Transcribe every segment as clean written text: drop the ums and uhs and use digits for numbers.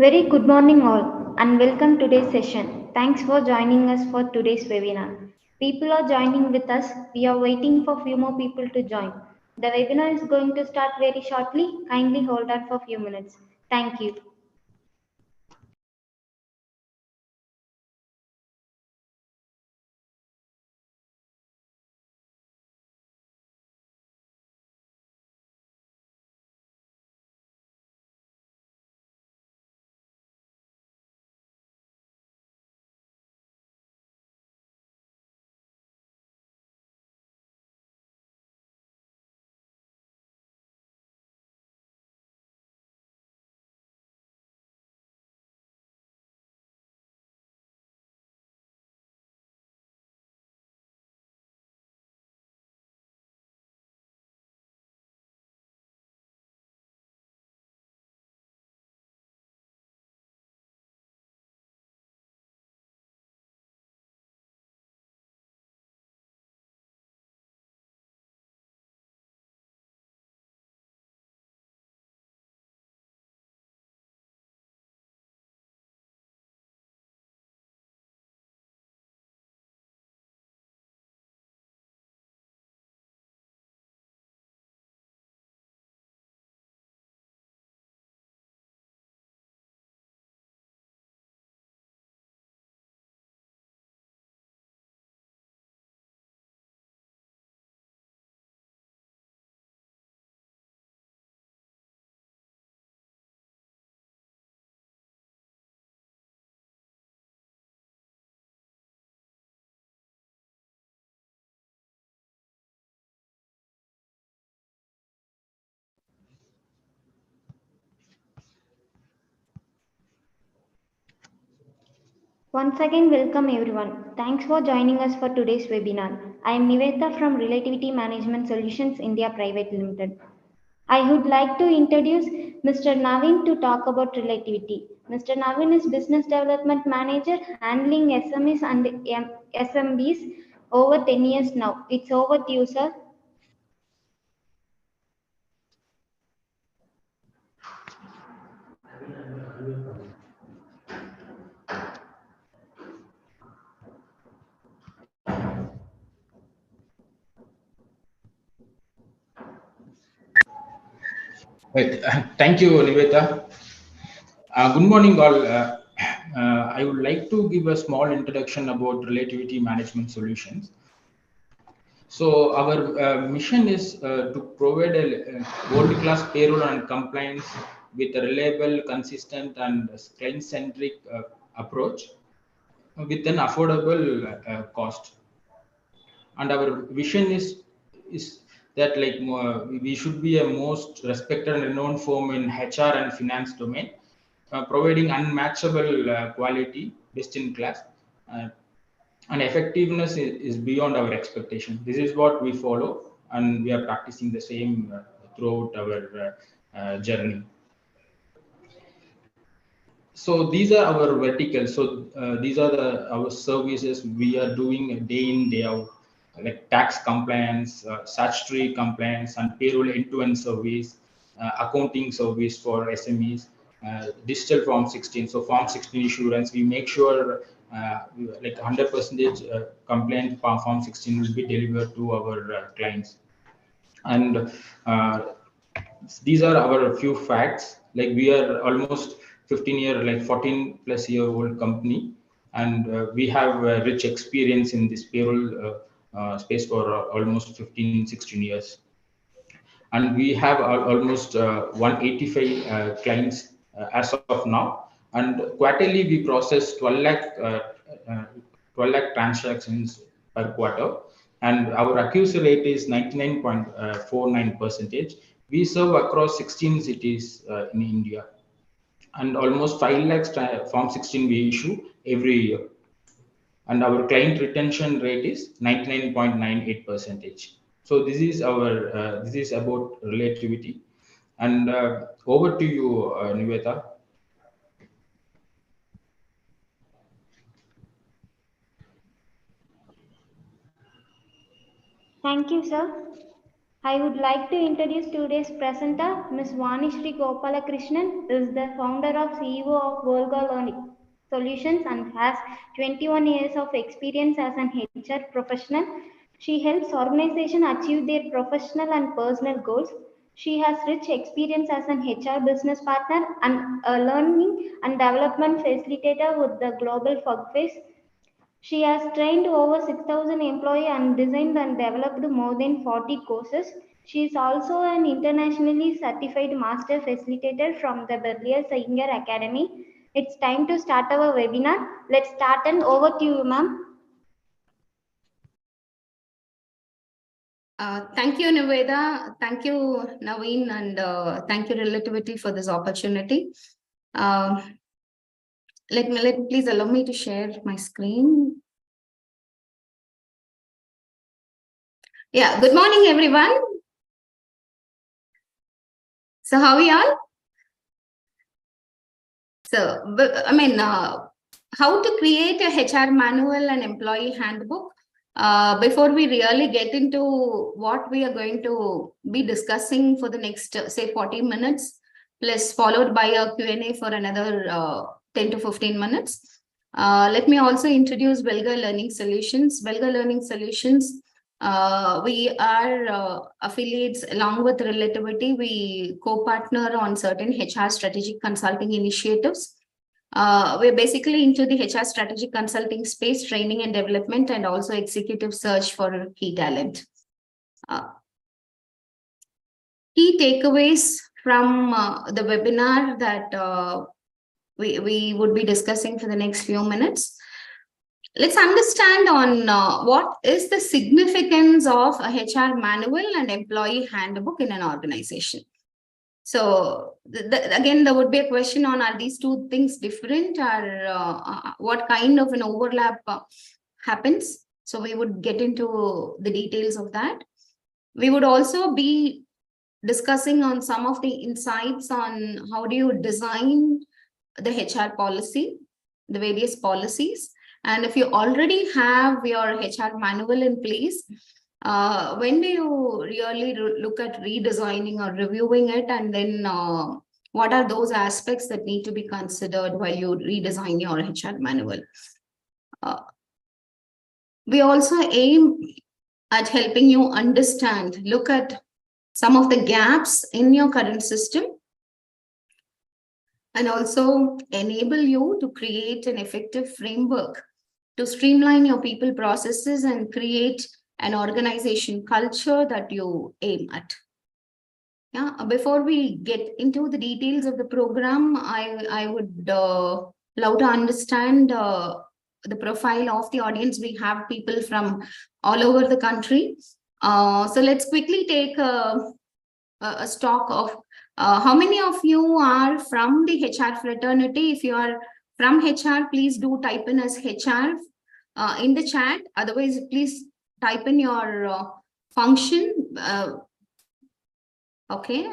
Very good morning all and welcome today's session. Thanks for joining us for today's webinar. People are joining with us. We are waiting for few more people to join. The webinar is going to start very shortly. Kindly hold on for a few minutes. Thank you. Once again, welcome everyone. Thanks for joining us for today's webinar. I am Nivetha from Relativity Management Solutions India Private Limited. I would like to introduce Mr. Navin to talk about relativity. Mr. Navin is Business Development Manager handling SMEs and SMBs over 10 years now. It's over to you, sir. Right. Thank you, Niveta. Good morning, all. I would like to give a small introduction about relativity management solutions. So, our mission is to provide a world-class payroll and compliance with a reliable, consistent, and client-centric approach with an affordable cost. And our vision is that we should be a most respected and renowned firm in HR and finance domain, providing unmatchable quality, best in class, uh, and effectiveness is beyond our expectation. This is what we follow, and we are practicing the same throughout our journey. So these are our verticals. So these are our services we are doing day in day out, like tax compliance, statutory compliance, and payroll end-to-end service, accounting service for SMEs, digital Form 16. So Form 16 issuance, we make sure like 100% compliant Form 16 will be delivered to our clients. And these are our few facts. Like we are almost 14 plus year old company, and we have rich experience in this payroll space for almost 15, 16 years. And we have almost 185 clients as of now. And quarterly, we process uh, 12 lakh transactions per quarter. And our accuracy rate is 99.49 percentage. We serve across 16 cities in India, and almost 5 lakhs Form 16 we issue every year. And our client retention rate is 99.98 percentage. So this is about relativity. And over to you, Niveta. Thank you, sir. I would like to introduce today's presenter. Ms. Vanishri Gopalakrishnan is the founder of CEO of Volga Learning Solutions and has 21 years of experience as an HR professional. She helps organizations achieve their professional and personal goals. She has rich experience as an HR business partner and a learning and development facilitator with the global workplace. She has trained over 6,000 employees and designed and developed more than 40 courses. She is also an internationally certified master facilitator from the Berlier Singer Academy. It's time to start our webinar. Let's start and over to you, ma'am. Thank you, Niveda. Thank you, Naveen, and thank you, Relativity, for this opportunity. Let me please allow me to share my screen. Yeah, good morning, everyone. So, how are you all? So, how to create a HR manual and employee handbook? Before we really get into what we are going to be discussing for the next, say, 40 minutes, plus followed by a Q&A for another 10 to 15 minutes. Let me also introduce Belga Learning Solutions. Belga Learning Solutions, we are affiliates along with Relativity. We co-partner on certain HR strategic consulting initiatives. We're basically into the HR strategic consulting space, training and development, and also executive search for key talent. Key takeaways from the webinar that we would be discussing for the next few minutes. Let's understand on what is the significance of a HR manual and employee handbook in an organization. So again, there would be a question on, are these two things different, or what kind of an overlap happens? So we would get into the details of that. We would also be discussing on some of the insights on how do you design the HR policy, the various policies. And if you already have your HR manual in place, when do you really look at redesigning or reviewing it? And then what are those aspects that need to be considered while you redesign your HR manual? We also aim at helping you understand, look at some of the gaps in your current system, and also enable you to create an effective framework to streamline your people processes and create an organization culture that you aim at. Yeah, before we get into the details of the program, I would love to understand the profile of the audience. We have people from all over the country. So let's quickly take a stock of how many of you are from the HR fraternity. If you are from HR, please do type in as HR in the chat. Otherwise, please type in your function. Okay.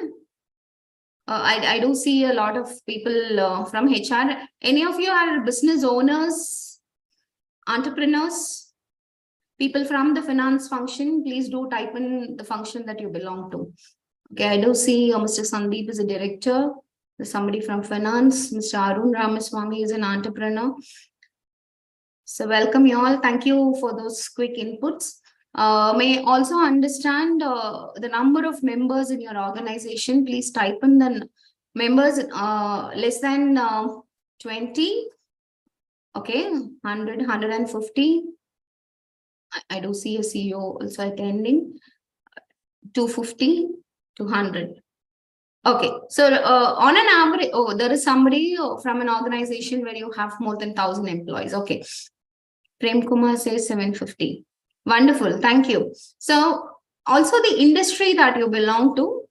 I do see a lot of people from HR. Any of you are business owners, entrepreneurs, people from the finance function? Please do type in the function that you belong to. Okay, I do see Mr. Sandeep is a director. There's somebody from finance. Mr. Arun Ramaswamy is an entrepreneur. So welcome you all. Thank you for those quick inputs. May also understand the number of members in your organization. Please type in the members less than 20. Okay, 100, 150. I do see a CEO also attending. 250. 200. Okay, so on an average, there is somebody from an organization where you have more than 1,000 employees. Okay, Prem Kumar says 750. Wonderful, thank you. So also the industry that you belong to,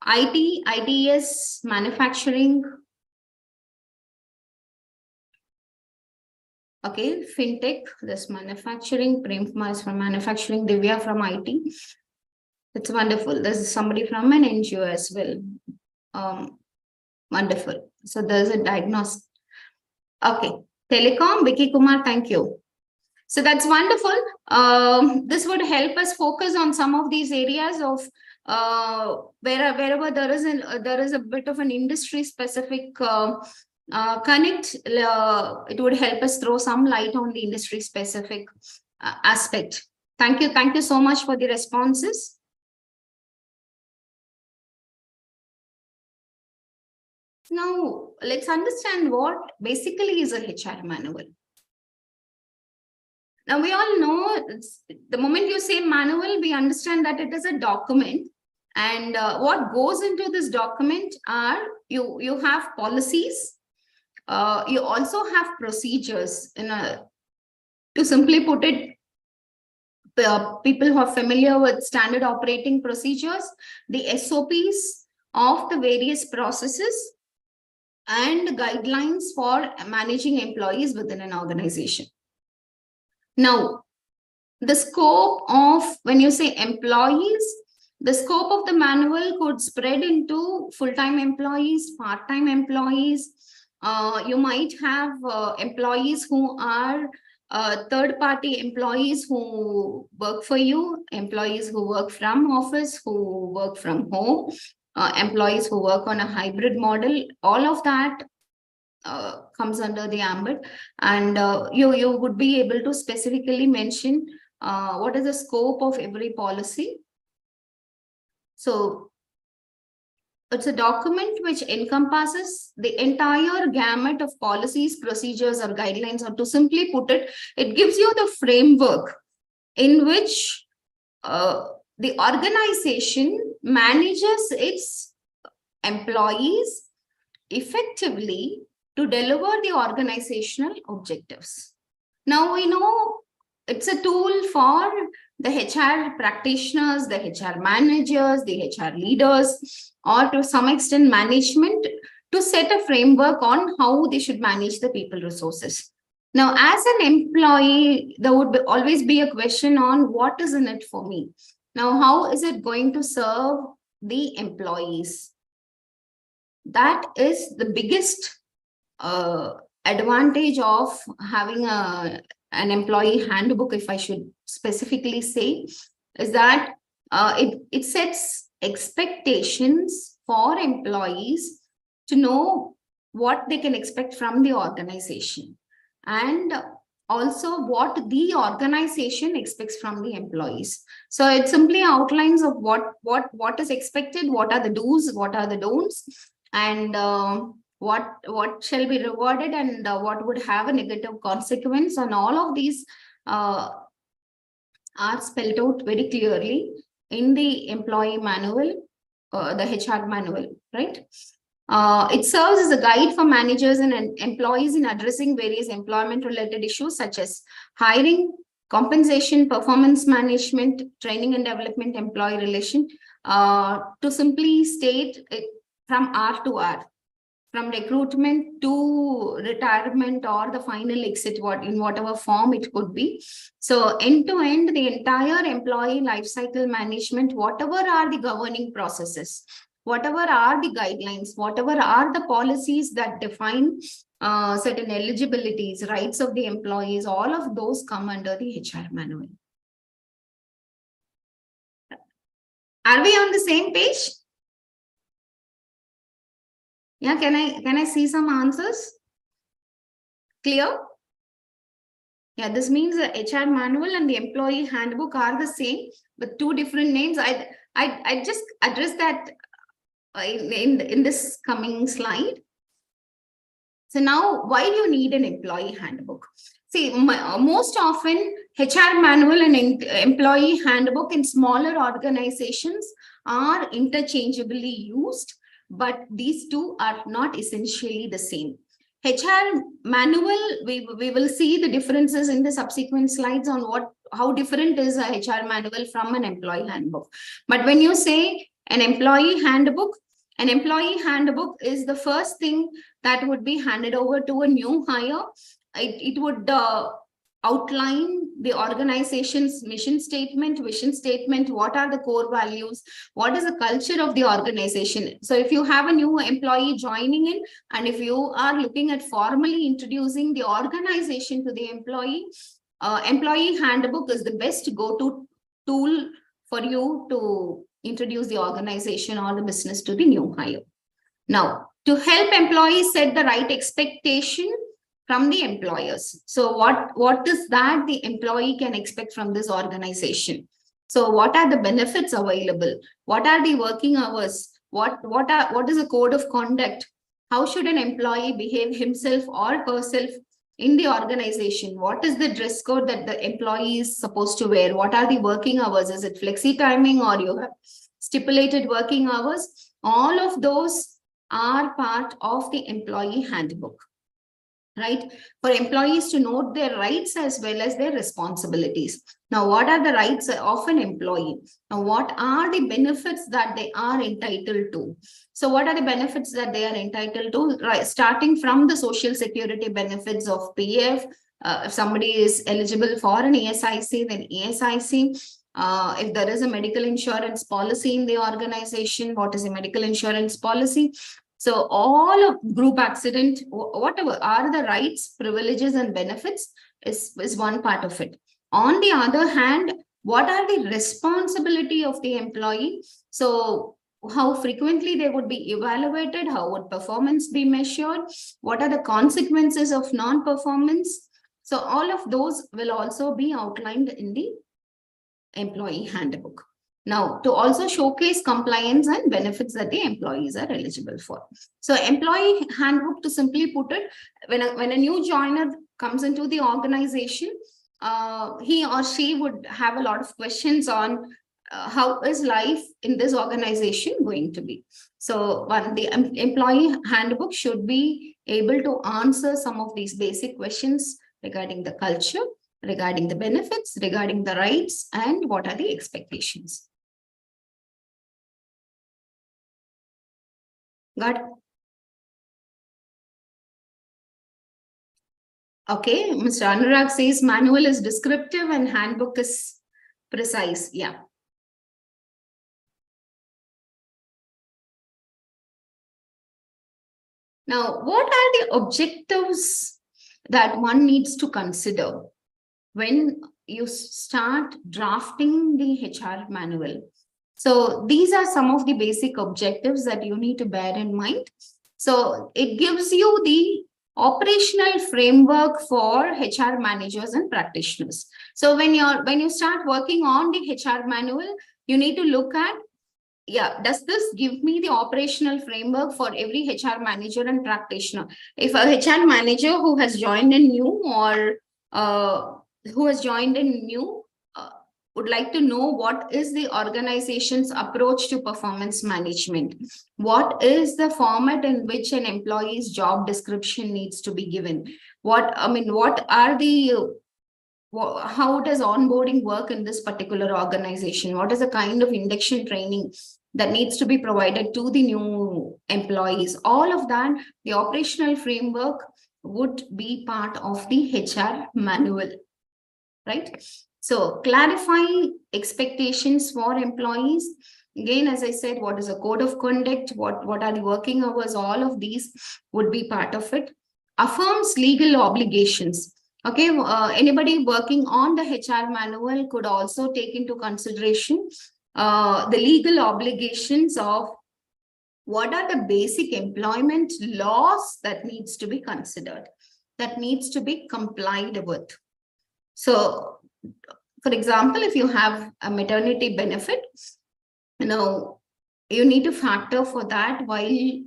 IT, ITS, manufacturing. Okay, fintech, this manufacturing. Prem Kumar is from manufacturing, Divya from IT. It's wonderful. There's somebody from an NGO as well. Wonderful. So there's a diagnosis. Okay. Telecom, Vicky Kumar, thank you. So that's wonderful. This would help us focus on some of these areas of wherever there is a bit of an industry specific connect. It would help us throw some light on the industry specific aspect. Thank you so much for the responses. Now let's understand what basically is a HR manual. Now, we all know the moment you say manual, we understand that it is a document. And what goes into this document are you have policies. You also have procedures. To simply put it, people who are familiar with standard operating procedures, the SOPs of the various processes, and guidelines for managing employees within an organization. Now, the scope of, when you say employees, the scope of the manual could spread into full-time employees, part-time employees. You might have employees who are third-party employees who work for you, employees who work from office, who work from home, employees who work on a hybrid model. All of that comes under the ambit, and you would be able to specifically mention what is the scope of every policy. So it's a document which encompasses the entire gamut of policies, procedures, or guidelines, or to simply put it, it gives you the framework in which the organization manages its employees effectively to deliver the organizational objectives. Now we know it's a tool for the HR practitioners, the HR managers, the HR leaders, or to some extent management, to set a framework on how they should manage the people resources. Now, as an employee, there would always be a question on what is in it for me. Now, how is it going to serve the employees? That is the biggest advantage of having an employee handbook, if I should specifically say, is that it sets expectations for employees to know what they can expect from the organization, and also what the organization expects from the employees. So it simply outlines of what is expected, what are the do's, what are the don'ts, and what shall be rewarded, and what would have a negative consequence. And all of these are spelled out very clearly in the employee manual, the HR manual, right? It serves as a guide for managers and employees in addressing various employment-related issues such as hiring, compensation, performance management, training and development, employee relation. To simply state it, from R to R, from recruitment to retirement or the final exit, in whatever form it could be. So end to end, the entire employee life cycle management, whatever are the governing processes, whatever are the guidelines, whatever are the policies that define certain eligibilities, rights of the employees, all of those come under the HR manual. Are we on the same page? Yeah, can I see some answers? Clear? Yeah, this means the HR manual and the employee handbook are the same, but two different names. I just address that in this coming slide. So now, why do you need an employee handbook? See, most often HR manual and employee handbook in smaller organizations are interchangeably used, but these two are not essentially the same. HR manual, we will see the differences in the subsequent slides on how different is a HR manual from an employee handbook. But when you say an employee handbook is the first thing that would be handed over to a new hire. It would outline the organization's mission statement, vision statement, what are the core values, what is the culture of the organization. So if you have a new employee joining in, and if you are looking at formally introducing the organization to the employee, employee handbook is the best go-to tool for you to introduce the organization or the business to the new hire. Now, to help employees set the right expectation from the employers. So what is that the employee can expect from this organization? So what are the benefits available? What are the working hours? What is a code of conduct? How should an employee behave himself or herself in the organization? What is the dress code that the employee is supposed to wear? What are the working hours? Is it flexi timing or you have stipulated working hours? All of those are part of the employee handbook, right? For employees to note their rights as well as their responsibilities. Now, what are the rights of an employee? Now, what are the benefits that they are entitled to? So what are the benefits that they are entitled to? Right, starting from the social security benefits of PF. If somebody is eligible for an ESIC, then ESIC. If there is a medical insurance policy in the organization, what is a medical insurance policy? So all of group accident, whatever are the rights, privileges, and benefits is one part of it. On the other hand, what are the responsibility of the employee? So how frequently they would be evaluated, how would performance be measured, what are the consequences of non-performance? So all of those will also be outlined in the employee handbook. Now, to also showcase compliance and benefits that the employees are eligible for. So employee handbook, to simply put it, when a new joiner comes into the organization, he or she would have a lot of questions on how is life in this organization going to be. So the employee handbook should be able to answer some of these basic questions regarding the culture, regarding the benefits, regarding the rights, and what are the expectations. Got it? Okay, Mr. Anurag says manual is descriptive and handbook is precise. Yeah. Now, what are the objectives that one needs to consider when you start drafting the HR manual? So these are some of the basic objectives that you need to bear in mind. So it gives you the operational framework for HR managers and practitioners. So when you start working on the HR manual, you need to look at, yeah, does this give me the operational framework for every HR manager and practitioner? If a HR manager who has joined in new would like to know what is the organization's approach to performance management, what is the format in which an employee's job description needs to be given, how does onboarding work in this particular organization, what is the kind of induction training that needs to be provided to the new employees, all of that, the operational framework would be part of the HR manual, right? So clarify expectations for employees. Again, as I said, what is a code of conduct? What are the working hours? All of these would be part of it. Affirms legal obligations. Okay, anybody working on the HR manual could also take into consideration the legal obligations of what are the basic employment laws that needs to be considered, that needs to be complied with. So, for example, if you have a maternity benefit, you need to factor for that while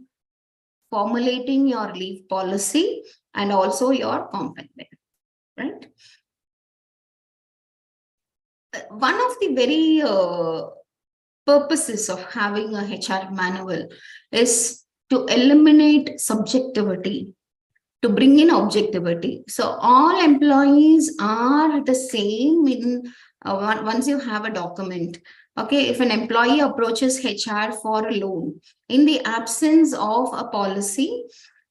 formulating your leave policy and also your compensation, right? One of the very purposes of having a HR manual is to eliminate subjectivity, to bring in objectivity. So all employees are the same in once you have a document. Okay, if an employee approaches HR for a loan, in the absence of a policy,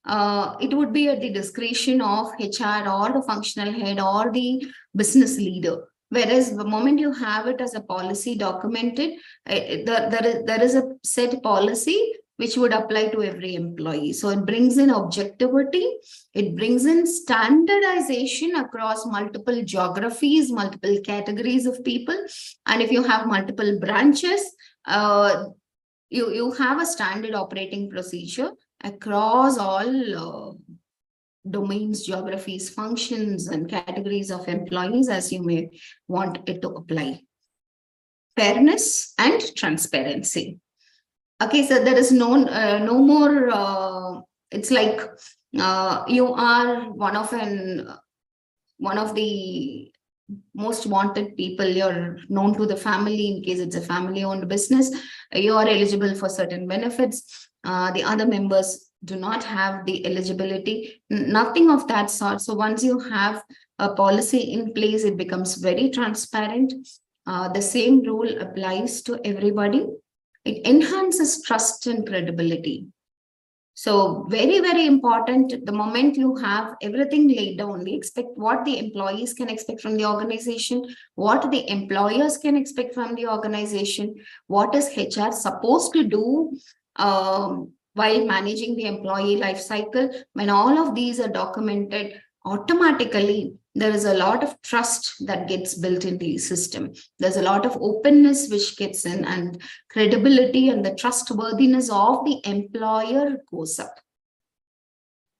it would be at the discretion of HR or the functional head or the business leader. Whereas the moment you have it as a policy documented, there is a set policy which would apply to every employee. So it brings in objectivity, it brings in standardization across multiple geographies, multiple categories of people. And if you have multiple branches, you have a standard operating procedure across all domains, geographies, functions, and categories of employees as you may want it to apply. Fairness and transparency. Okay, so there is no more. It's like you are one of the most wanted people. You're known to the family in case it's a family-owned business. You are eligible for certain benefits. The other members do not have the eligibility. Nothing of that sort. So once you have a policy in place, it becomes very transparent. The same rule applies to everybody. It enhances trust and credibility. So very, very important. The moment you have everything laid down, we expect what the employees can expect from the organization, what the employers can expect from the organization, what is HR supposed to do while managing the employee life cycle. When all of these are documented, automatically there is a lot of trust that gets built in the system. There's a lot of openness which gets in, and credibility and the trustworthiness of the employer goes up.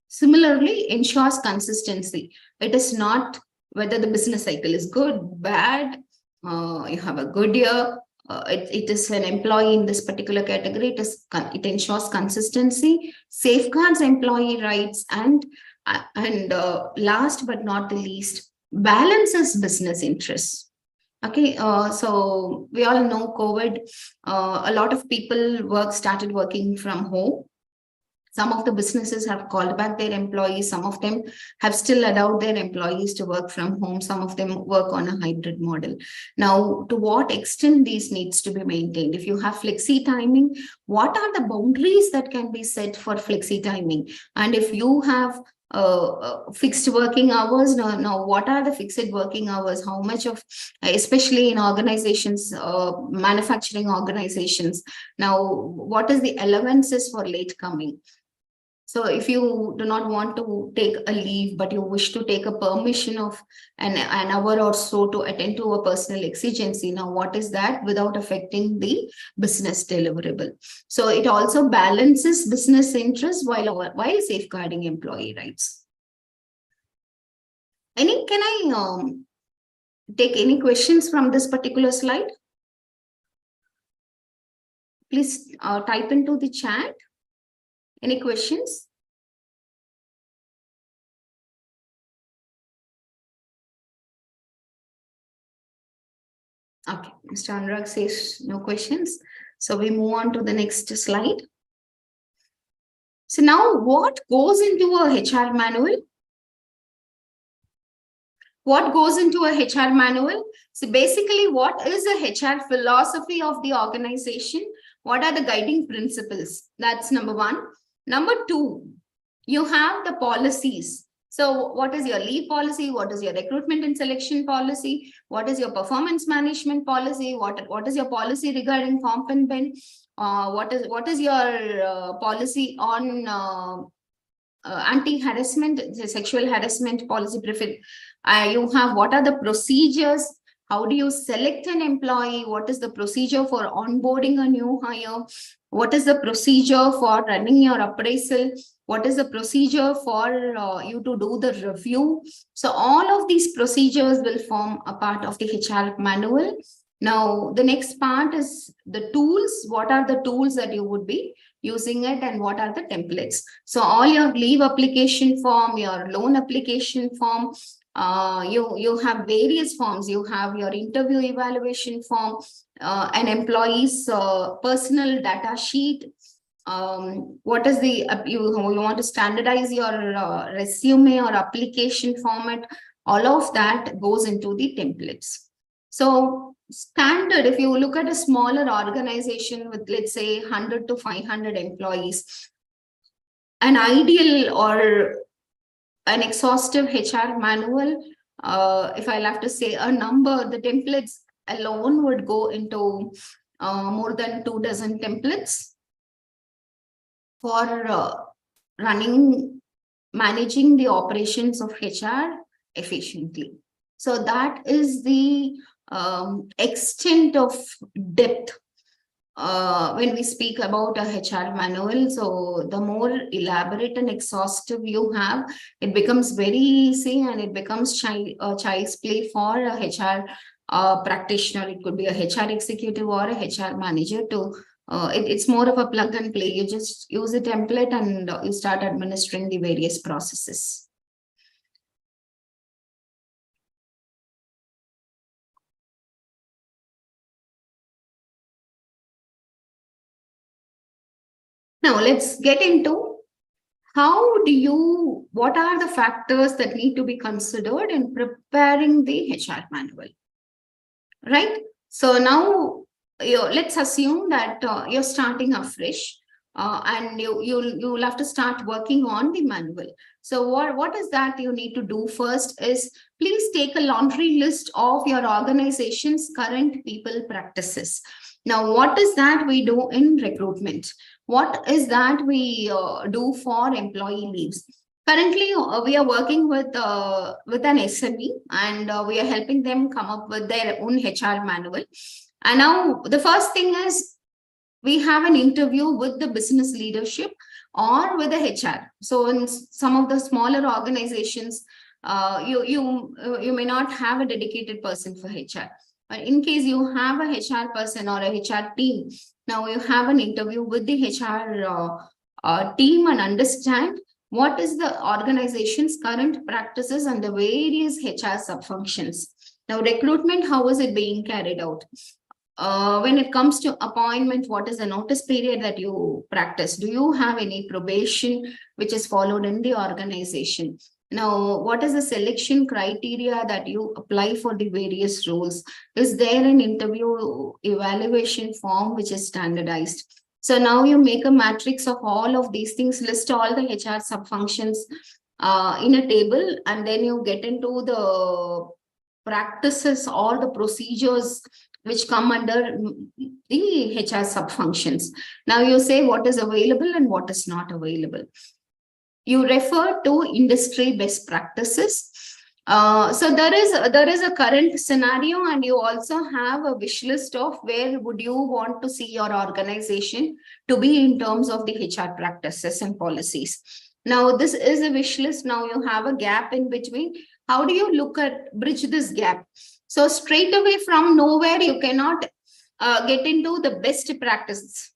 Similarly, ensures consistency. It is not whether the business cycle is good, bad, you have a good year, it is an employee in this particular category. It ensures consistency, safeguards employee rights, and last but not the least, balances business interests. Okay, so we all know COVID. A lot of people started working from home. Some of the businesses have called back their employees. Some of them have still allowed their employees to work from home. Some of them work on a hybrid model. Now, to what extent these needs to be maintained? If you have flexi timing, what are the boundaries that can be set for flexi timing? And if you have fixed working hours, now what are the fixed working hours? How much of, especially in organizations, manufacturing organizations, now what is the allowances for late coming? So if you do not want to take a leave, but you wish to take a permission of an hour or so to attend to a personal exigency, now what is that without affecting the business deliverable? So it also balances business interests while safeguarding employee rights. Can I take any questions from this particular slide? Please type into the chat. Any questions? Okay, Mr. Anurag says no questions. So we move on to the next slide. So now what goes into a HR manual? What goes into a HR manual? So basically, what is the HR philosophy of the organization? What are the guiding principles? That's number one. Number two, you have the policies. So what is your leave policy? What is your recruitment and selection policy? What is your performance management policy? What is your policy regarding comp and ben? What is your policy on anti-harassment, sexual harassment policy? You have what are the procedures? How do you select an employee? What is the procedure for onboarding a new hire? What is the procedure for running your appraisal? What is the procedure for you to do the review? So all of these procedures will form a part of the HR manual. Now, the next part is the tools. What are the tools that you would be using it, and what are the templates? So all your leave application form, your loan application form, you have various forms. You have your interview evaluation form, an employee's personal data sheet. What is the you want to standardize your resume or application format? All of that goes into the templates. So standard, if you look at a smaller organization with, let's say, 100 to 500 employees, an ideal or an exhaustive HR manual, if I'll have to say a number, the templates alone would go into more than 2 dozen templates. for managing the operations of HR efficiently. So that is the extent of depth when we speak about a HR manual. So the more elaborate and exhaustive you have, it becomes very easy and it becomes child's play for a HR practitioner. It could be a HR executive or a HR manager to it's more of a plug and play. You just use a template and you start administering the various processes. Now let's get into what are the factors that need to be considered in preparing the HR manual, right? So now let's assume that you're starting afresh and you'll have to start working on the manual. So what is that you need to do first is please take a laundry list of your organization's current people practices. Now, what is that we do in recruitment? What is that we do for employee leaves? Currently, we are working with an SME and we are helping them come up with their own HR manual. And now the first thing is we have an interview with the business leadership or with the HR. So in some of the smaller organizations, you may not have a dedicated person for HR. In case you have a HR person or a HR team, now you have an interview with the HR team and understand what is the organization's current practices and the various HR subfunctions. Now, recruitment, how is it being carried out? When it comes to appointment, what is the notice period that you practice? Do you have any probation which is followed in the organization? Now, what is the selection criteria that you apply for the various roles? Is there an interview evaluation form which is standardized? So now you make a matrix of all of these things, list all the HR subfunctions in a table, and then you get into the practices or the procedures which come under the HR subfunctions. Now you say what is available and what is not available. You refer to industry best practices. So there is a current scenario, and you also have a wish list of where would you want to see your organization to be in terms of the HR practices and policies. Now this is a wish list. Now you have a gap in between. How do you bridge this gap? So straight away from nowhere, you cannot get into the best practices.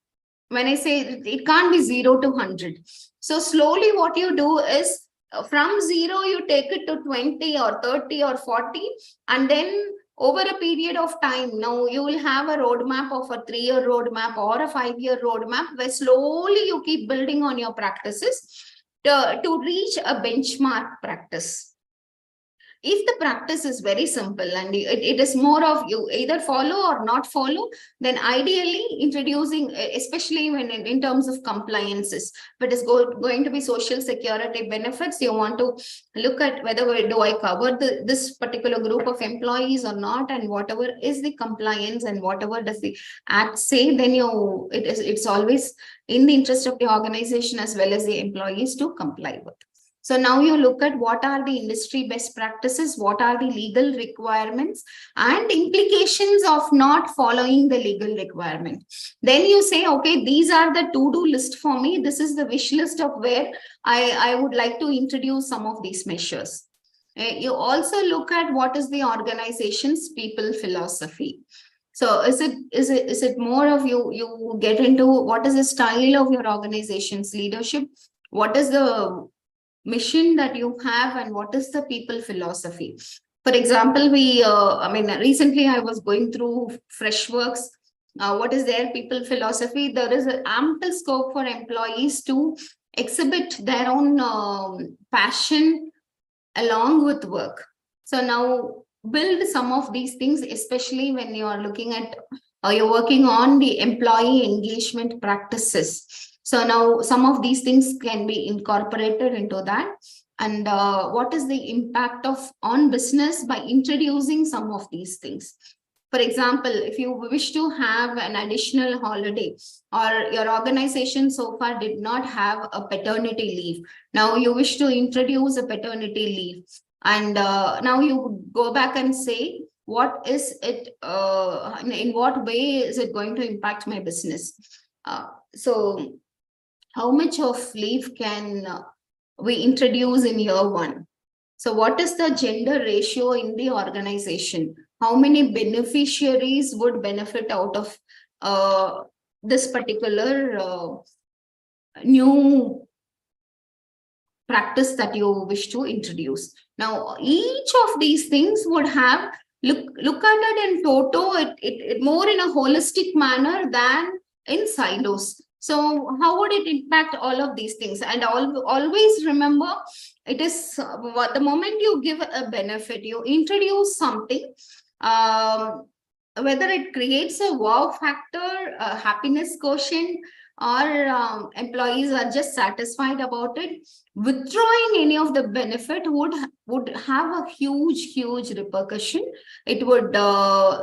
When I say it can't be 0 to 100. So slowly what you do is from 0, you take it to 20 or 30 or 40. And then over a period of time, now you will have a roadmap of a 3-year roadmap or a 5-year roadmap where slowly you keep building on your practices to reach a benchmark practice. If the practice is very simple and it is more of you either follow or not follow, then ideally introducing, especially when in terms of compliances, but it's going to be social security benefits, you want to look at whether do I cover this particular group of employees or not, and whatever is the compliance and whatever does the act say, then it's always in the interest of the organization as well as the employees to comply with. So now you look at what are the industry best practices, what are the legal requirements and implications of not following the legal requirement. Then you say, okay, these are the to-do list for me. This is the wish list of where I would like to introduce some of these measures. You also look at what is the organization's people philosophy. So is it more of you get into what is the style of your organization's leadership? What is the mission that you have and what is the people philosophy? For example, recently I was going through Freshworks. What is their people philosophy? There is an ample scope for employees to exhibit their own passion along with work. So now build some of these things, especially when you are looking at you're working on the employee engagement practices. So now some of these things can be incorporated into that. And what is the impact on business by introducing some of these things? For example, if you wish to have an additional holiday, or your organization so far did not have a paternity leave, now you wish to introduce a paternity leave, and now you go back and say, what is it, in what way is it going to impact my business? So how much of leave can we introduce in year one? So what is the gender ratio in the organization? How many beneficiaries would benefit out of this particular new practice that you wish to introduce? Now, each of these things would have, look at it in toto, it more in a holistic manner than in silos. So how would it impact all of these things? And always remember, it is the moment you give a benefit, you introduce something, whether it creates a wow factor, a happiness quotient, or employees are just satisfied about it, withdrawing any of the benefit would have a huge repercussion. It would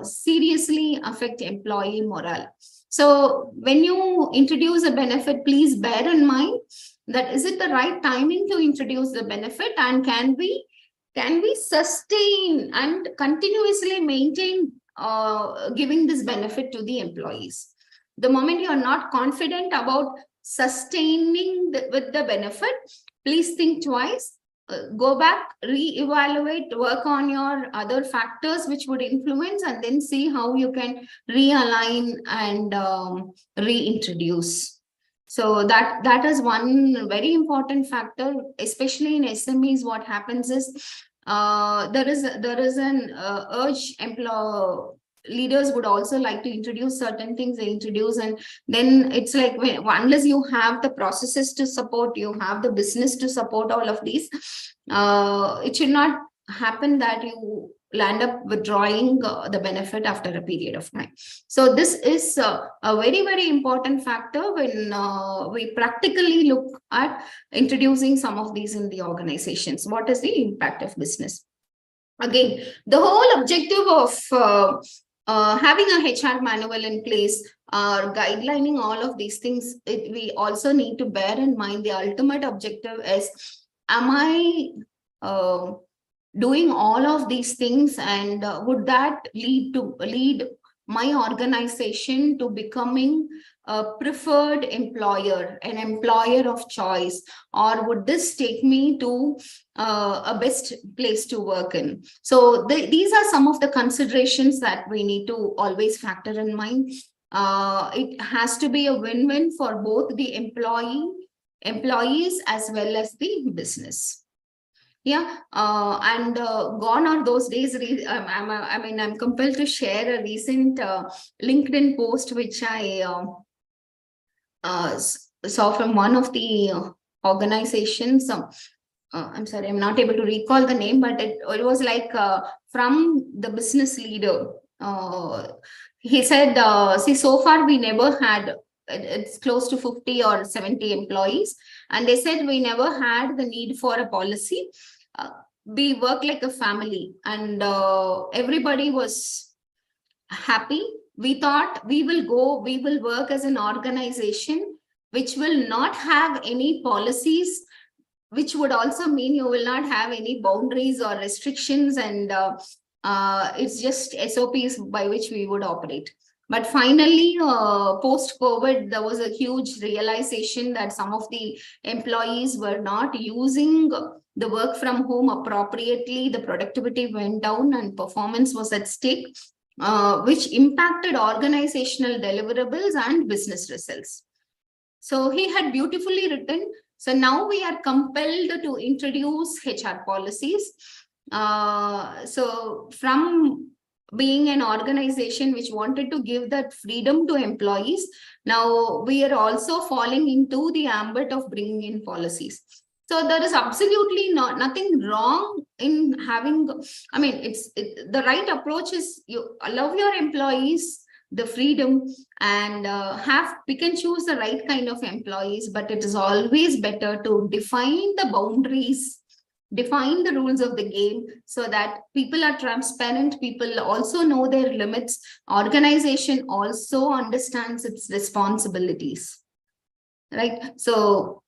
seriously affect employee morale. So when you introduce a benefit, please bear in mind that is it the right timing to introduce the benefit, and can we sustain and continuously maintain giving this benefit to the employees. The moment you are not confident about sustaining with the benefit, please think twice. Go back, re-evaluate, work on your other factors which would influence, and then see how you can realign and reintroduce. So that is one very important factor, especially in SMEs. What happens is there is an urge. Leaders would also like to introduce certain things, they introduce, and then it's like, unless you have the processes to support, you have the business to support all of these, it should not happen that you land up withdrawing the benefit after a period of time. So this is a very important factor when we practically look at introducing some of these in the organizations. What is the impact of business? Again, the whole objective of having a HR manual in place, guidelining all of these things, we also need to bear in mind the ultimate objective is, am I doing all of these things, and would that lead my organization to becoming a preferred employer, an employer of choice, or would this take me to a best place to work in? So these are some of the considerations that we need to always factor in mind. It has to be a win-win for both the employees as well as the business. Yeah, and gone are those days. I'm compelled to share a recent LinkedIn post which I saw from one of the organizations. I'm sorry, I'm not able to recall the name, but it was like from the business leader. He said, see, so far we never had, it's close to 50 or 70 employees, and they said we never had the need for a policy. We work like a family, and everybody was happy. We thought we will work as an organization which will not have any policies, which would also mean you will not have any boundaries or restrictions, and it's just SOPs by which we would operate. But finally, post-COVID, there was a huge realization that some of the employees were not using the work from home appropriately. The productivity went down and performance was at stake, which impacted organizational deliverables and business results. So he had beautifully written, so now we are compelled to introduce HR policies. So from being an organization which wanted to give that freedom to employees, now we are also falling into the ambit of bringing in policies. So there is absolutely nothing wrong in having, I mean, the right approach is you allow your employees the freedom and pick and choose the right kind of employees, but it is always better to define the boundaries define the rules of the game so that people are transparent, people also know their limits, organization also understands its responsibilities, right? So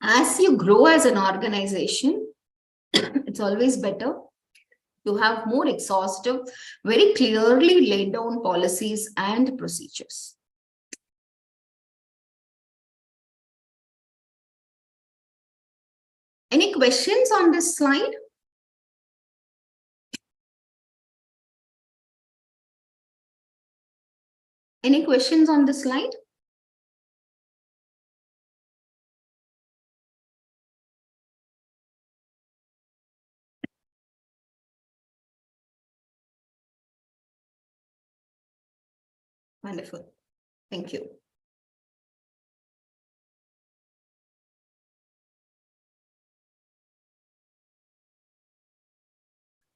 as you grow as an organization, it's always better to have more exhaustive, very clearly laid down policies and procedures. Any questions on this slide? Any questions on this slide? Wonderful. Thank you.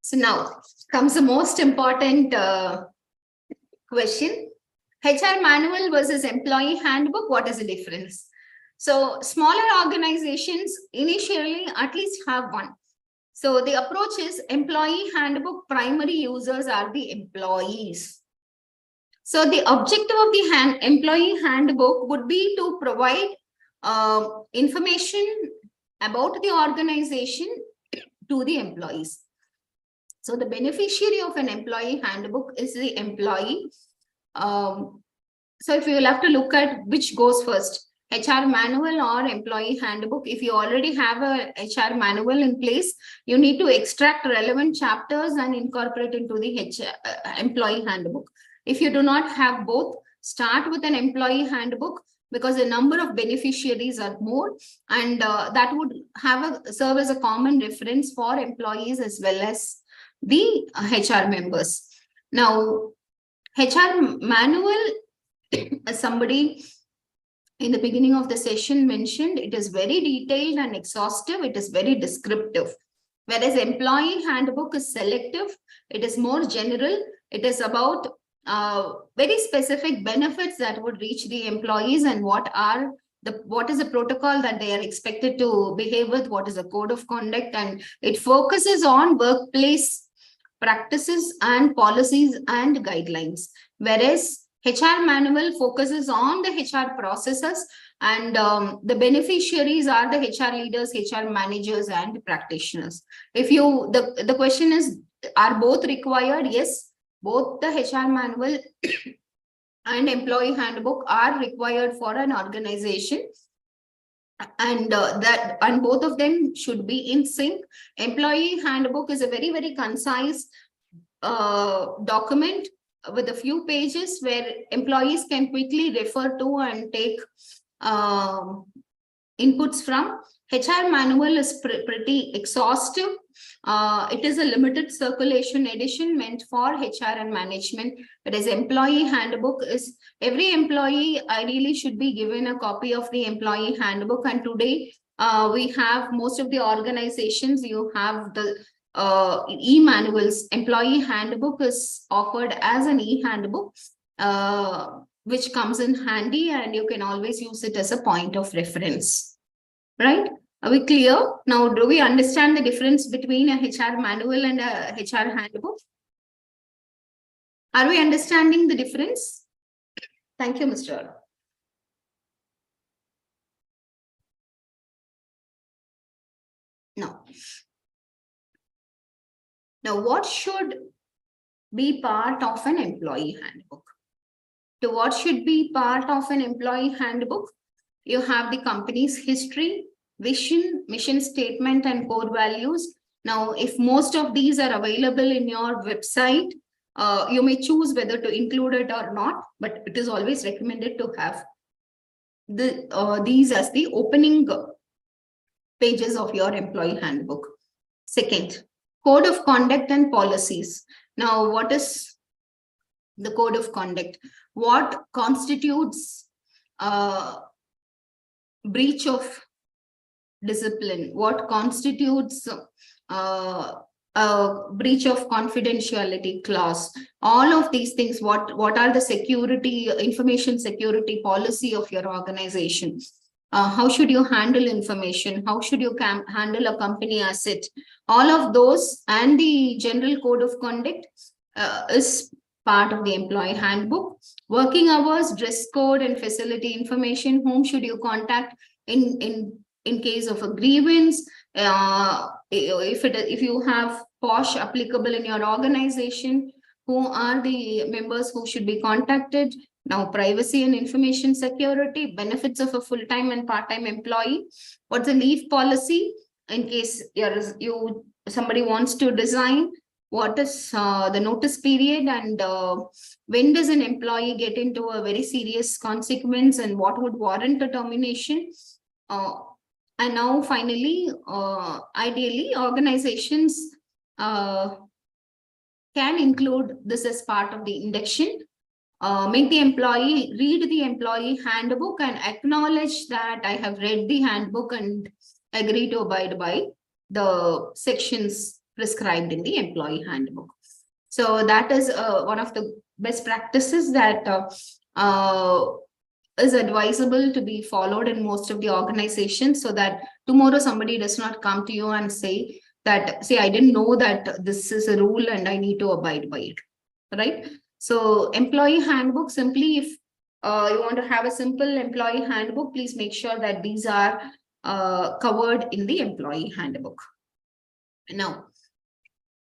So now comes the most important question. HR manual versus employee handbook, what is the difference? So smaller organizations initially at least have one. So the approach is employee handbook primary users are the employees. So the objective of the employee handbook would be to provide information about the organization to the employees. So the beneficiary of an employee handbook is the employee. So if you will have to look at which goes first, HR manual or employee handbook. If you already have a HR manual in place, you need to extract relevant chapters and incorporate into the employee handbook. If you do not have both, start with an employee handbook because the number of beneficiaries are more, and that would serve as a common reference for employees as well as the HR members. Now, HR manual, as somebody in the beginning of the session mentioned, it is very detailed and exhaustive. It is very descriptive. Whereas employee handbook is selective. It is more general. It is about very specific benefits that would reach the employees and what is the protocol that they are expected to behave with, what is the code of conduct, and it focuses on workplace practices and policies and guidelines. Whereas HR manual focuses on the HR processes, and the beneficiaries are the HR leaders, HR managers, and practitioners. If you, the question is, are both required? Yes, both the HR manual and employee handbook are required for an organization, and both of them should be in sync. Employee handbook is a very, very concise document with a few pages where employees can quickly refer to and take inputs from. HR manual is pretty exhaustive. It is a limited circulation edition meant for HR and management, whereas employee handbook is, every employee ideally should be given a copy of the employee handbook. And today we have most of the organizations, you have the e-manuals. Employee handbook is offered as an e-handbook, which comes in handy, and you can always use it as a point of reference, right? Are we clear? Now, do we understand the difference between a HR manual and a HR handbook? Are we understanding the difference? Thank you, Mr. No. Now, what should be part of an employee handbook? So what should be part of an employee handbook? You have the company's history, vision, mission statement, and core values. Now, if most of these are available in your website, you may choose whether to include it or not, but it is always recommended to have these as the opening pages of your employee handbook. Second, code of conduct and policies. Now, what is the code of conduct? What constitutes breach of discipline? What constitutes breach of confidentiality clause? All of these things, what are the security, information security policy of your organization? how should you handle information, how should you handle a company asset, all of those, and the general code of conduct is part of the employee handbook. Working hours, dress code, and facility information, whom should you contact in case of a grievance, if you have POSH applicable in your organization, who are the members who should be contacted. Now, privacy and information security, benefits of a full-time and part-time employee. What's the leave policy in case somebody wants to resign? What is the notice period, and when does an employee get into a very serious consequence, and what would warrant a termination? And now finally, ideally, organizations can include this as part of the induction. Make the employee read the employee handbook and acknowledge that I have read the handbook and agree to abide by the sections prescribed in the employee handbook. So that is one of the best practices that is advisable to be followed in most of the organizations, so that tomorrow somebody does not come to you and say that, see, I didn't know that this is a rule and I need to abide by it, right? So employee handbook, simply if you want to have a simple employee handbook, please make sure that these are covered in the employee handbook. Now,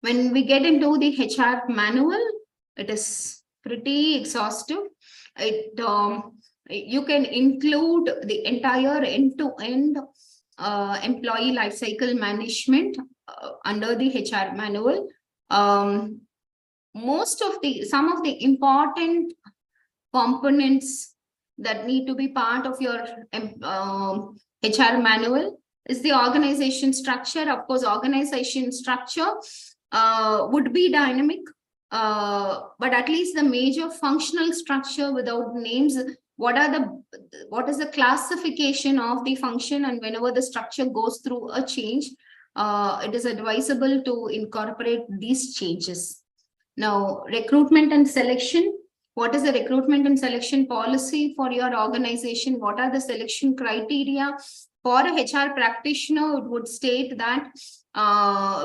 when we get into the HR manual, it is pretty exhaustive. You can include the entire end-to-end employee lifecycle management under the HR manual. Some of the important components that need to be part of your HR manual is the organization structure. Of course, organization structure would be dynamic, but at least the major functional structure without names. What is the classification of the function, and whenever the structure goes through a change, it is advisable to incorporate these changes. Now, recruitment and selection. What is the recruitment and selection policy for your organization? What are the selection criteria? For a HR practitioner, it would state that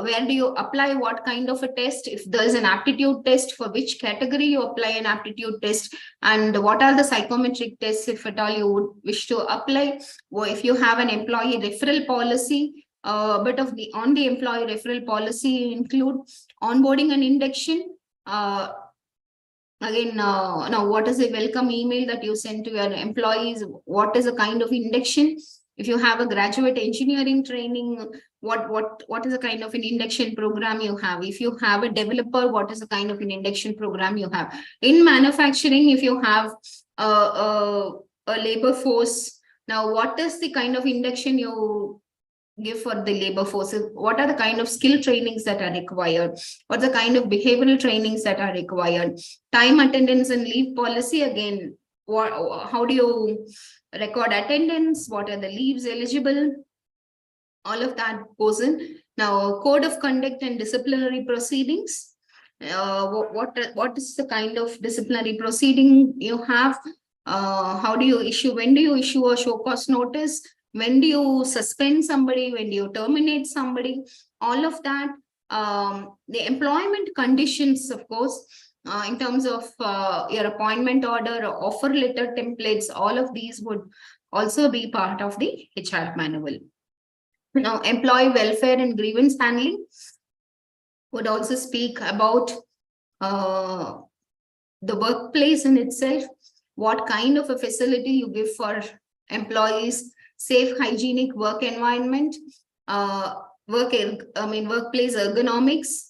where do you apply what kind of a test? If there is an aptitude test, for which category you apply an aptitude test, and what are the psychometric tests, if at all you would wish to apply. Or if you have an employee referral policy, bit of the on the employee referral policy include onboarding and induction. Again, now what is the welcome email that you send to your employees? What is the kind of induction? If you have a graduate engineering training, what is the kind of an induction program you have? If you have a developer, what is the kind of an induction program you have? In manufacturing, if you have a labor force, now what is the kind of induction you give for the labor force? What are the kind of skill trainings that are required? What's the kind of behavioral trainings that are required? Time, attendance, and leave policy. Again, how do you record attendance? What are the leaves eligible? All of that goes in. Now, code of conduct and disciplinary proceedings. What is the kind of disciplinary proceeding you have? How do you issue? When do you issue a show cause notice? When do you suspend somebody? When do you terminate somebody? All of that. The employment conditions, of course, in terms of your appointment order, offer letter templates, all of these would also be part of the HR manual. Now, employee welfare and grievance handling would also speak about the workplace in itself, what kind of a facility you give for employees, safe, hygienic work environment, workplace ergonomics.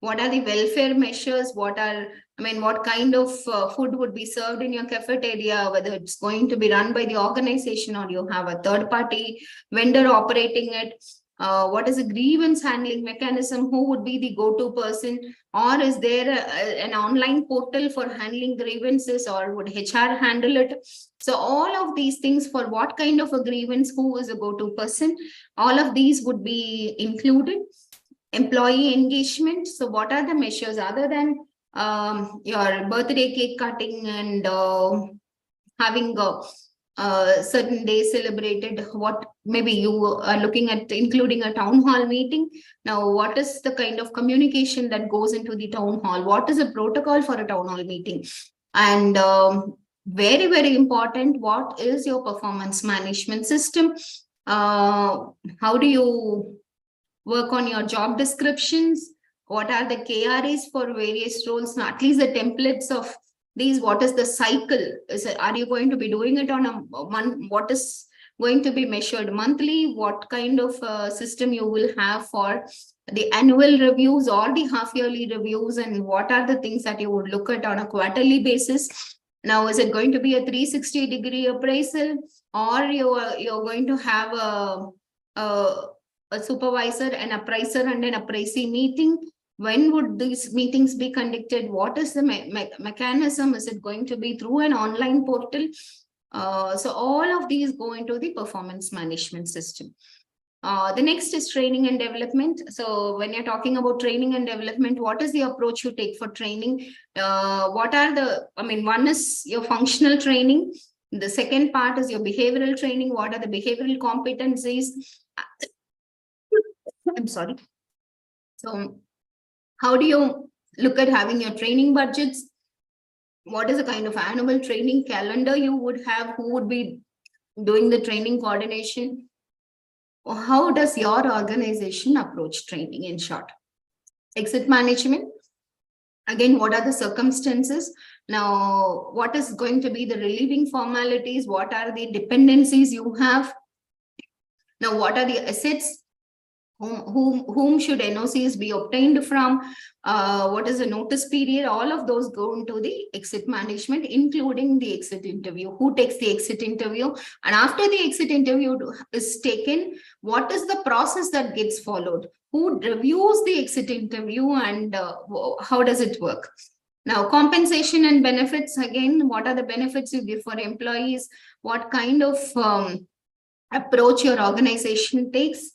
What are the welfare measures? What kind of food would be served in your cafeteria, whether it's going to be run by the organization or you have a third party vendor operating it. What is a grievance handling mechanism? Who would be the go-to person? Or is there an online portal for handling grievances, or would HR handle it? So all of these things, for what kind of a grievance, who is a go-to person, all of these would be included. Employee engagement. So what are the measures other than your birthday cake cutting and having certain day celebrated, what maybe you are looking at including a town hall meeting. Now, what is the kind of communication that goes into the town hall? What is the protocol for a town hall meeting? And very, very important, what is your performance management system? How do you work on your job descriptions? What are the KRAs for various roles? At least the templates of these. What is the cycle? Is it, are you going to be doing it on a month? What is going to be measured monthly? What kind of system you will have for the annual reviews or the half yearly reviews? And what are the things that you would look at on a quarterly basis? Now, is it going to be a 360-degree appraisal, or you're going to have a supervisor, an appraiser, and an appraisee meeting? When would these meetings be conducted? What is the mechanism? Is it going to be through an online portal? So all of these go into the performance management system. The next is training and development. So when you're talking about training and development, what is the approach you take for training? What are the, one is your functional training. The second part is your behavioral training. What are the behavioral competencies? I'm sorry. So how do you look at having your training budgets? What is the kind of annual training calendar you would have? Who would be doing the training coordination? Or how does your organization approach training, in short? Exit management. Again, what are the circumstances? Now, what is going to be the relieving formalities? What are the dependencies you have? Now, what are the assets? Whom should NOCs be obtained from? What is the notice period? All of those go into the exit management, including the exit interview. Who takes the exit interview? And after the exit interview is taken, what is the process that gets followed? Who reviews the exit interview, and how does it work? Now, compensation and benefits. Again, what are the benefits you give for employees? What kind of approach your organization takes?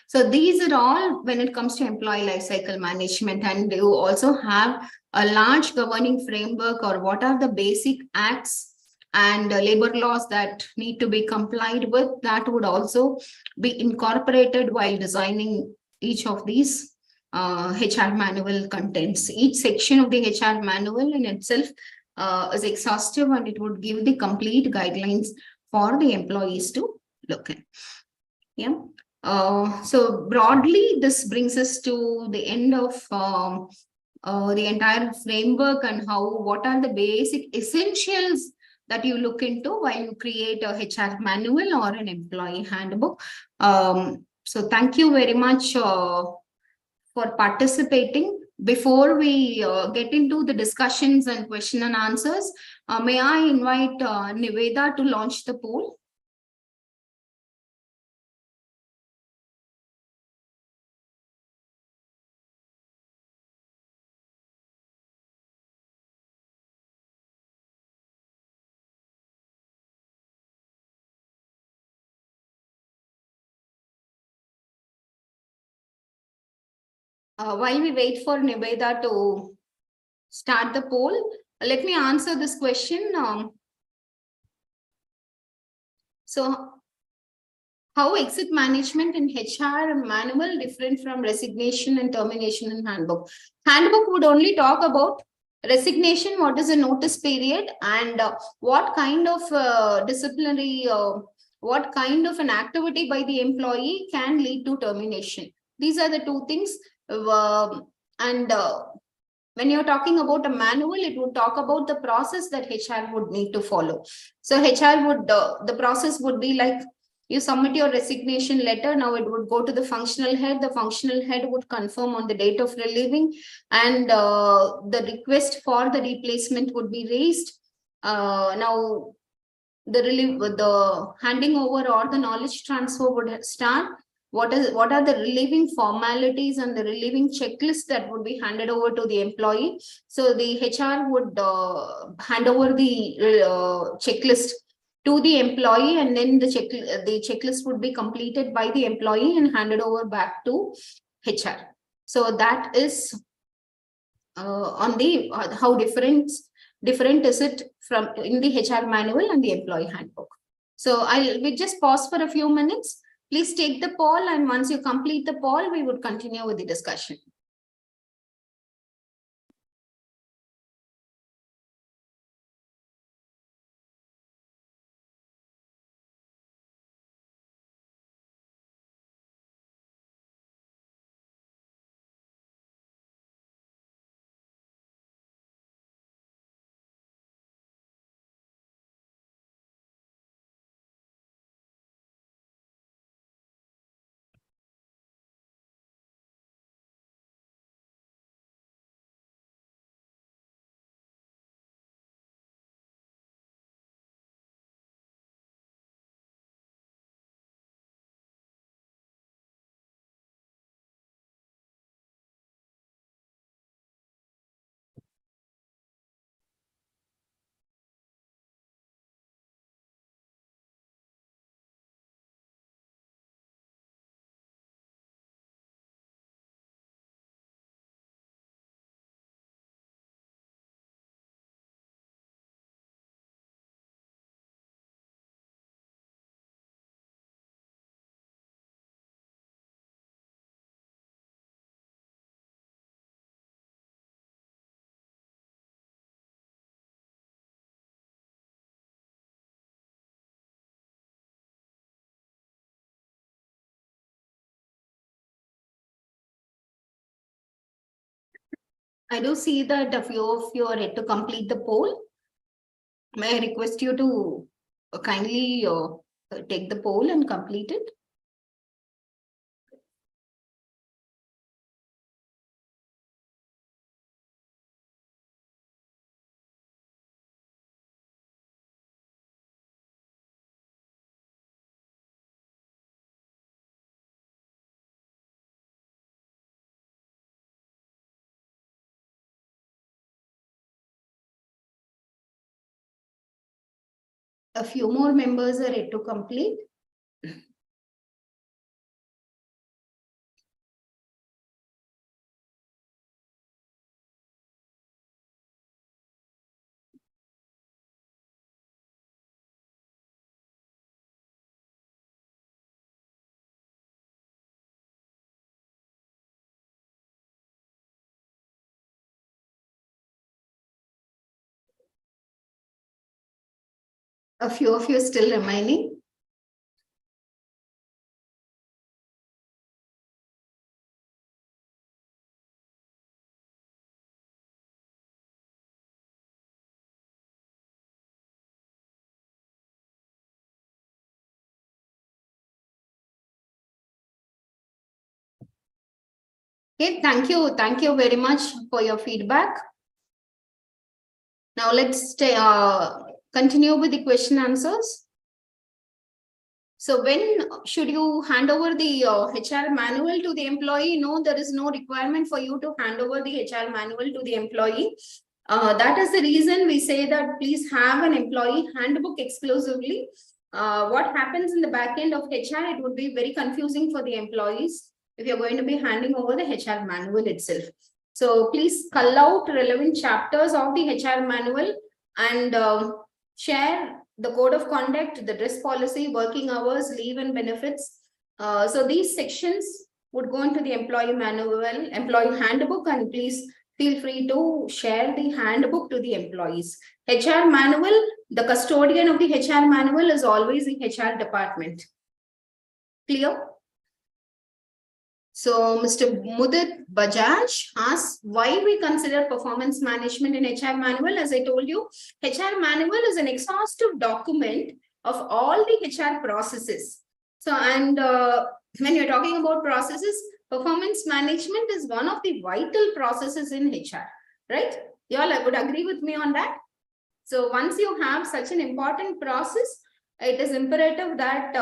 So these are all when it comes to employee lifecycle management. And you also have a large governing framework, or what are the basic acts and labor laws that need to be complied with. That would also be incorporated while designing each of these HR manual contents. Each section of the HR manual in itself is exhaustive, and it would give the complete guidelines for the employees to look at. Yeah. So broadly, this brings us to the end of the entire framework, and what are the basic essentials that you look into while you create a HR manual or an employee handbook. So thank you very much for participating. Before we get into the discussions and question and answers, may I invite Niveda to launch the poll? While we wait for Niveda to start the poll, let me answer this question. So, how exit management in HR manual different from resignation and termination in handbook? Handbook would only talk about resignation, what is the notice period, and what kind of disciplinary, what kind of an activity by the employee can lead to termination. These are the two things. When you're talking about a manual, it would talk about the process that HR would need to follow. So HR would, the process would be like, you submit your resignation letter. Now it would go to the functional head. The functional head would confirm on the date of relieving, and the request for the replacement would be raised. Now the handing over or the knowledge transfer would start. What are the relieving formalities and the relieving checklist that would be handed over to the employee? So the HR would hand over the checklist to the employee, and then the checklist would be completed by the employee and handed over back to HR. So that is on the how different different is it from in the HR manual and the employee handbook? So we'll just pause for a few minutes. Please take the poll, and once you complete the poll, we would continue with the discussion. I do see that a few of you are yet to complete the poll. May I request you to kindly take the poll and complete it? A few more members are yet to complete. A few of you are still remaining. Okay, thank you very much for your feedback. Now let's continue with the question answers. So when should you hand over the HR manual to the employee? No, there is no requirement for you to hand over the HR manual to the employee. That is the reason we say that please have an employee handbook exclusively. What happens in the back end of HR, it would be very confusing for the employees if you're going to be handing over the HR manual itself. So please cull out relevant chapters of the HR manual and share the code of conduct, the dress policy, working hours, leave and benefits. So these sections would go into the employee manual, employee handbook, and please feel free to share the handbook to the employees. HR manual, the custodian of the HR manual is always the HR department. Clear? So Mr. Mudit Bajaj asks why we consider performance management in HR manual. As I told you, HR manual is an exhaustive document of all the HR processes. So, and when you're talking about processes, performance management is one of the vital processes in HR, right? You all would agree with me on that. So once you have such an important process, it is imperative that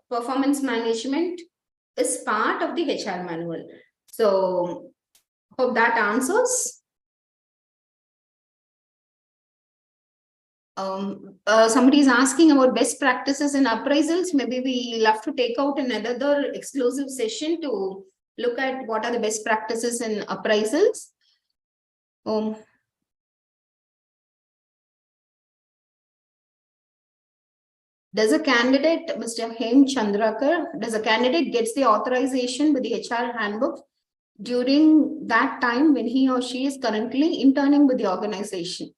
performance management is part of the HR manual. So hope that answers. Somebody is asking about best practices in appraisals. Maybe we'll have to take out another exclusive session to look at what are the best practices in appraisals. Does a candidate, Mr. Hem Chandrakar, does a candidate gets the authorization with the HR handbook during that time when he or she is currently interning with the organization?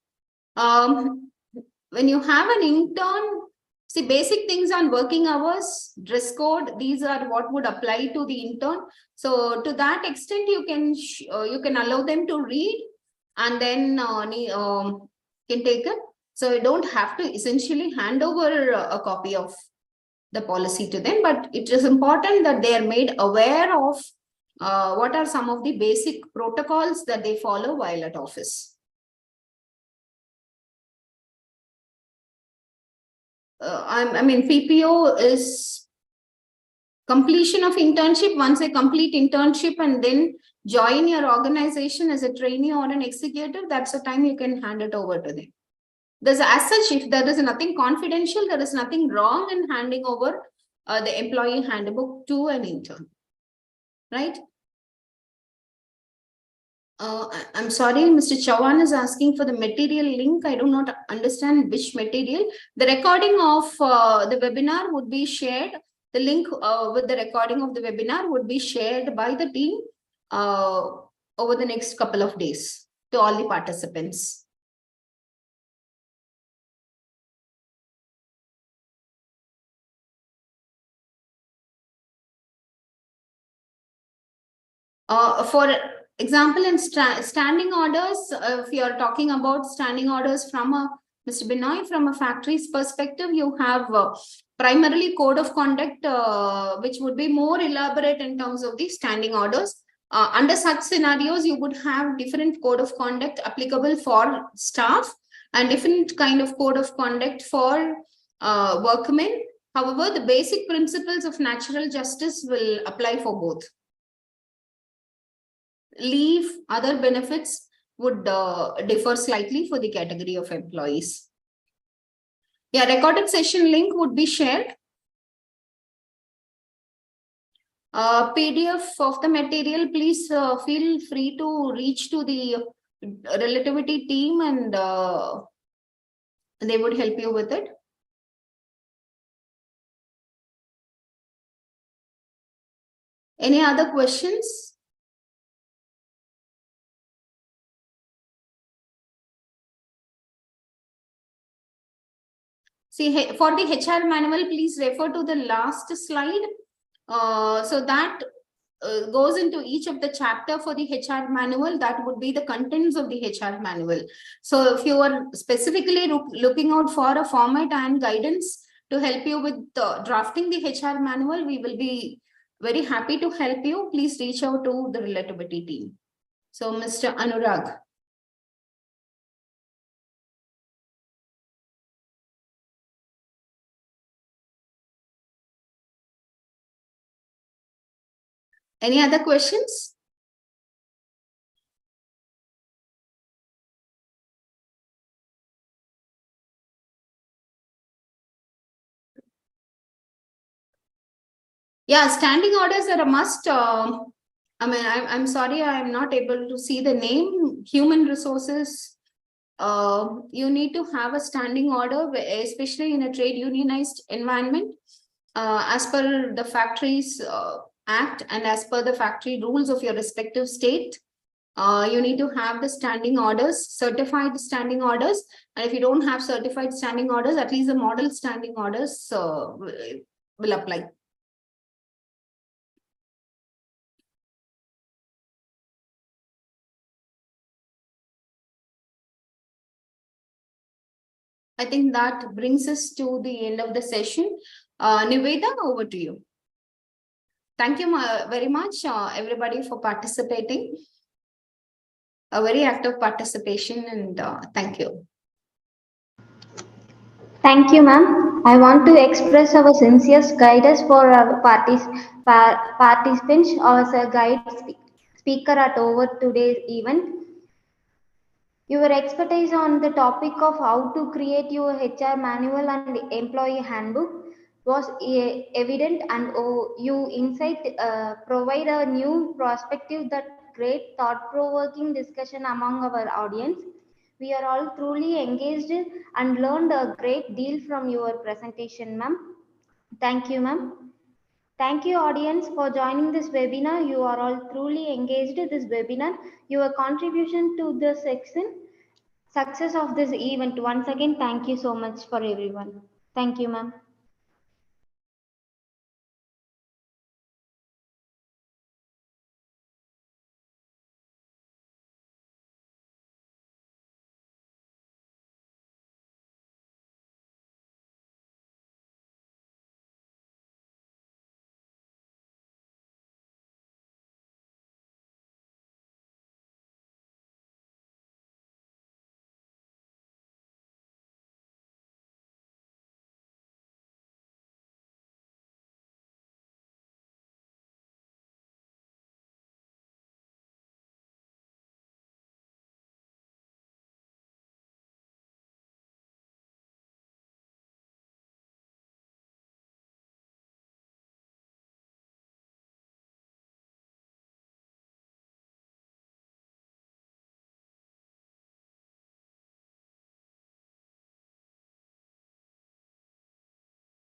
When you have an intern, see, basic things on working hours, dress code, these are what would apply to the intern. So to that extent, you can allow them to read and then can take it. So you don't have to essentially hand over a copy of the policy to them, but it is important that they are made aware of what are some of the basic protocols that they follow while at office. I mean, PPO is completion of internship. Once they complete internship and then join your organization as a trainee or an executive, that's the time you can hand it over to them. There's as such, if there is nothing confidential, there is nothing wrong in handing over the employee handbook to an intern, right? I'm sorry, Mr. Chauhan is asking for the material link. I do not understand which material. The recording of the webinar would be shared. The link with the recording of the webinar would be shared by the team over the next couple of days to all the participants. For example, in standing orders, if you are talking about standing orders from Mr. Binoy, from a factory's perspective, you have primarily code of conduct, which would be more elaborate in terms of the standing orders. Under such scenarios, you would have different code of conduct applicable for staff and different kind of code of conduct for workmen. However, the basic principles of natural justice will apply for both. Leave, other benefits would differ slightly for the category of employees. Yeah, recorded session link would be shared. PDF of the material, please feel free to reach to the relativity team and they would help you with it. Any other questions? See, for the HR manual, please refer to the last slide. So that goes into each of the chapter for the HR manual. That would be the contents of the HR manual. So if you are specifically looking out for a format and guidance to help you with drafting the HR manual, we will be very happy to help you. Please reach out to the relativity team. So Mr. Anurag. Any other questions? Yeah, standing orders are a must. I mean, I'm sorry, I'm not able to see the name. Human resources. You need to have a standing order, especially in a trade unionized environment. As per the factories act and as per the factory rules of your respective state, you need to have the standing orders, certified standing orders. And if you don't have certified standing orders, at least the model standing orders will apply. I think that brings us to the end of the session. Niveda, over to you. Thank you very much, everybody, for participating. A very active participation, and thank you. Thank you, ma'am. I want to express our sincerest guidance for our participants as a guide speaker at over today's event. Your expertise on the topic of how to create your HR manual and employee handbook was evident, and you insight provide a new perspective that great thought-provoking discussion among our audience. We are all truly engaged and learned a great deal from your presentation, ma'am. Thank you, ma'am. Thank you, audience, for joining this webinar. You are all truly engaged in this webinar. Your contribution to the success of this event. Once again, thank you so much for everyone. Thank you, ma'am.